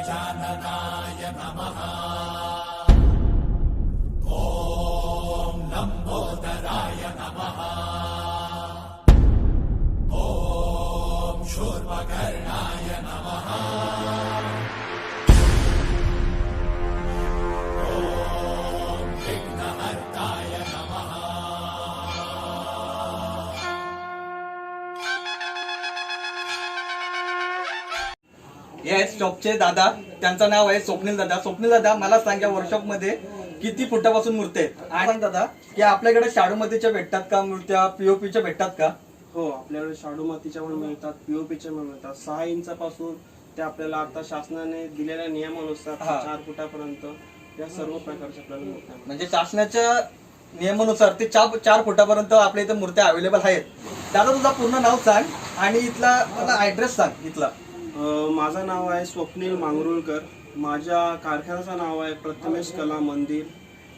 गजाननाय नमः। ॐ लंबोदराय नमः। ॐ शूर्पकर्णाय नमः। ॐ विघ्नहर्ताय नमः। हे शॉपचे दादा, त्यांचं नाव आहे स्वप्नील दादा. स्वप्नील दादा, मला सांगा वर्कशॉप मध्ये किती फुटापासून मूर्ती आहेत? आणि दादा की आपल्याकडे शाडू मातीच्या भेटतात का मूर्त्या, पीओपीच्या भेटतात का? हो, आपल्याकडे शाडू मातीच्या पण मिळतात, पीओपीच्या पण मिळतात. 6 इंचापासून ते आपल्याला आता शासनाने दिलेल्या नियमानुसार 4 फुटापर्यंत या सर्व प्रकारच्या आपल्याला मूर्त्या. म्हणजे शासनाच्या नियमानुसार ते 4 फुटापर्यंत आपल्या इथे मूर्त्या अवेलेबल आहेत. दादा, तुझं पूर्ण नाव सांग आणि इथला मला ऍड्रेस सांग इथला. माझं नाव आहे स्वप्नील मांगरुळकर. माझ्या कारखान्याचं नाव आहे प्रथमेश कला मंदिर.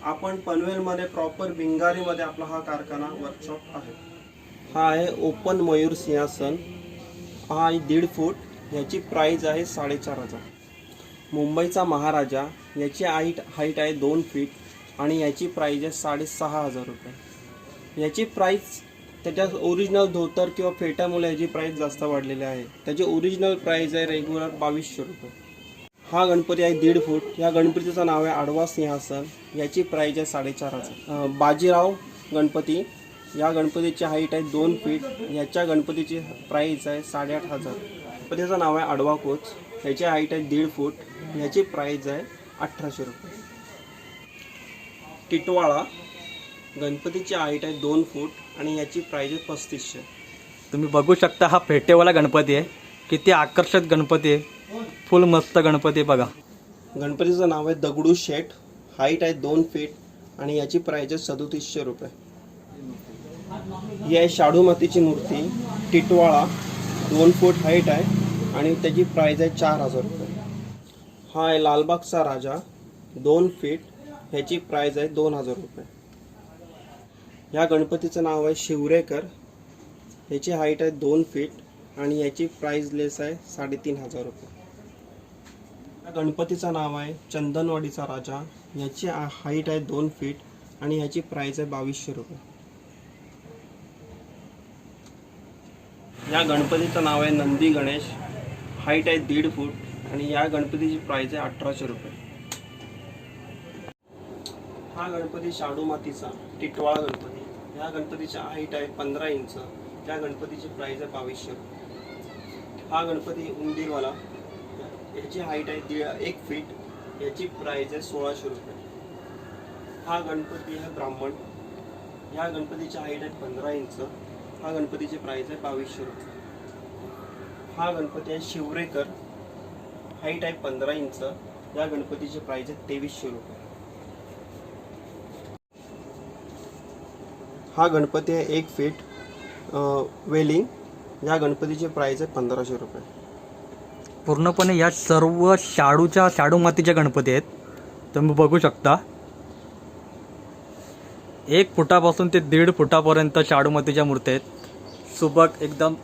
आपण पनवेलमध्ये प्रॉपर भिंगारीमध्ये आपला हा कारखाना वर्कशॉप आहे. हा आहे ओपन मयूर सिंहासन. हा आहे 1.5 फूट. याची प्राईज आहे 4,500. मुंबईचा महाराजा, याची हाईट आहे 2 फीट आणि याची प्राईज आहे 6,500 रुपये. याची प्राईज त्याच्या ओरिजिनल धोतर किंवा फेट्यामुळे याची प्राईस जास्त वाढलेली आहे. त्याची ओरिजिनल प्राईस आहे रेग्युलर 2,200 रुपये. हा गणपती आहे 1.5 फूट. या गणपतीचं नाव आहे आडवा सिंहासन. याची प्राईज आहे 4,500. बाजीराव गणपती, या गणपतीची हाईट आहे 2 फीट. याच्या गणपतीची प्राईस आहे 8,500. गणपतीचं नाव आहे आडवा कोच. याची हाईट आहे 1.5 फूट. याची प्राईज आहे 1,800 रुपये. टिटवाळा गणपतीची हाईट आहे 2 फूट आणि याची प्राईज आहे 3,500. तुम्ही बघू शकता हा फेटेवाला गणपती आहे. किती आकर्षक गणपती आहे, फुल मस्त गणपती आहे बघा. गणपतीचं नाव आहे दगडू शेठ. हाईट आहे 2 फीट आणि याची प्राईज आहे 3,700 रुपये. ही आहे शाडू मातीची मूर्ती. टिटवाळा 2 फूट हाईट आहे आणि त्याची प्राईज आहे 4,000 रुपये. हा आहे लालबागचा राजा 2 फीट. ह्याची प्राईज आहे 2,000 रुपये. या गणपतीचं नाव आहे शिवरेकर. याची हाईट आहे 2 फीट आणि याची प्राईज लेस आहे 3,500 रुपये. या गणपतीचं नाव आहे चंदनवाडीचा राजा. याची हाईट आहे 2 फीट आणि याची प्राईज आहे 2,200 रुपये. या गणपतीचं नाव आहे नंदी गणेश. हाईट आहे 1.5 फूट आणि या गणपतीची प्राईज आहे 1,800 रुपये. हा गणपती शाडू मातीचा टिटवाळा गणपती. या गणपतीची हाईट आहे 15 इंच. त्या गणपतीची प्राईज आहे 2,200 रुपये. हा गणपती उंदीरवाला, याची हाईट आहे 1 फीट. याची प्राईज आहे 1,600 रुपये. हा गणपती आहे ब्राह्मण. या गणपतीची हाईट आहे 15 इंच. हा गणपतीची प्राईज आहे 2,200 रुपये. हा गणपती आहे शिवरेकर. हाईट आहे 15 इंच. या गणपतीची प्राईज आहे 2,300 रुपये. हा गणपती आहे 1 फीट वेलिंग. या गणपतीची प्राईस आहे 1,500 रुपये. पूर्णपणे या सर्व शाडू मातीच्या गणपती आहेत. तुम्ही बघू शकता 1 फुटापासून ते 1.5 फुटापर्यंत शाडू मातीच्या मूर्ती आहेत. सुबक एकदम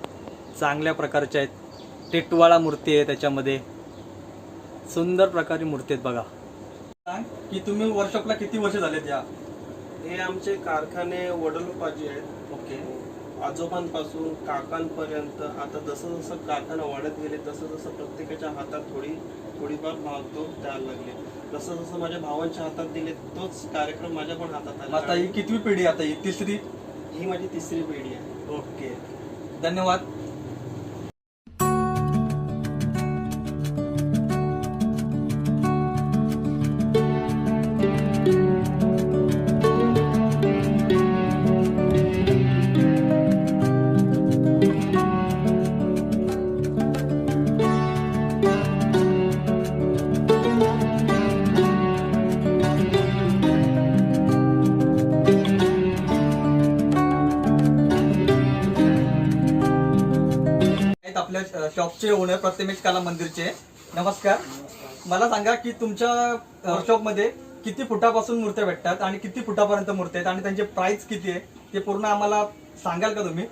चांगल्या प्रकारच्या आहेत. टिटवाळा मूर्ती आहे, त्याच्यामध्ये सुंदर प्रकारची मूर्ती आहेत बघा. की तुम्ही वर्कशॉपला किती वर्ष झालेत? या हे आमचे कारखाने वडिलोपार्जित आहेत. ओके. आजोबांपासून काकांपर्यंत. आता जसं जसं कारखाना वाढत गेले तसं जसं प्रत्येकाच्या हातात थोडीफार भागतो द्यायला लागले. जसं जसं माझ्या भावांच्या हातात दिले तोच कार्यक्रम माझ्या पण हातात आला. आता ही कितवी पिढी? आता ही तिसरी? ही माझी 3री पिढी आहे. ओके, धन्यवाद. आपल्या शॉपचे ओनर प्रथमेश काला मंदिरचे. नमस्कार. मला सांगा की तुमच्या वर्कशॉप मध्ये किती फुटापासून मूर्त्या भेटतात आणि किती फुटापर्यंत मूर्त्या आहेत आणि त्यांचे प्राइस किती आहे ते पूर्ण आम्हाला सांगाल का तुम्ही?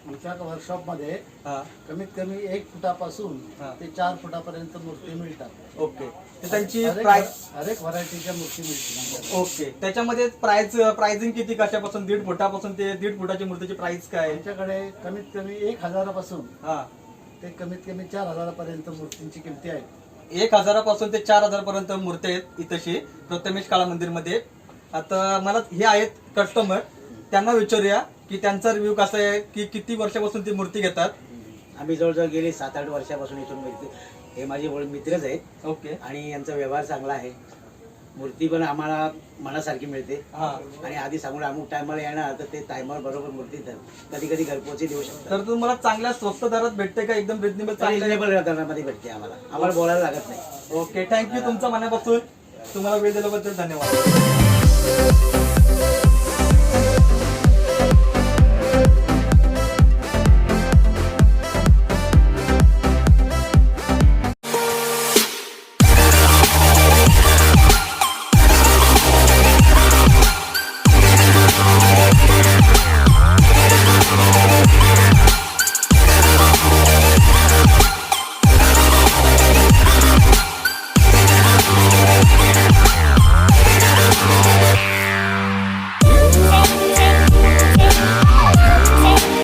आमच्या वर्कशॉपमध्ये हा कमीत कमी 1 फुटापासून हा. ते 4 फुटापर्यंत मूर्ती मिळतात. ओके. तर त्यांची हर एक- प्राइस हर एक व्हरायटीच्या मूर्ती मिळतील. ओके. त्याच्यामध्ये प्राइसिंग किती कशापासून 1.5 फुटापासून ते 1.5 फुटाची मूर्तीची प्राइस काय आहे? आमच्याकडे कमीत कमी 1,000 पासून हा ते कमीत कमी 4,000 पर्यंत मूर्तींची किमती आहेत. 1,000 पासून ते 4,000 पर्यंत मूर्ती आहेत इथंशी प्रथमेश काला मंदिर मध्ये. आता मला हे आहेत कस्टमर, त्यांना विचारूया की त्यांचा रिव्ह्यू कसा आहे, की किती वर्षापासून ती मूर्ती घेतात. आम्ही जवळजवळ गेली 7-8 वर्षापासून इथून मिळते. हे माझे मित्रच आहेत ओके. आणि यांचा व्यवहार चांगला आहे. मूर्ती पण आम्हाला मनासारखी मिळते. हा आणि आधी सांगून अमुक टायमाला येणार तर ते टायमावर बरोबर मूर्ती कधी कधी घरपोची देऊ शकतात. तर तुम्हाला चांगल्या स्वस्त दरात भेटते का? एकदम रिजनेबल चांगल्या? रिजनेबल दरामध्ये भेटते आम्हाला बोलायला लागत नाही. ओके. थँक्यू तुमचा मनापासून. तुम्हाला वेळ दिल्याबद्दल धन्यवाद.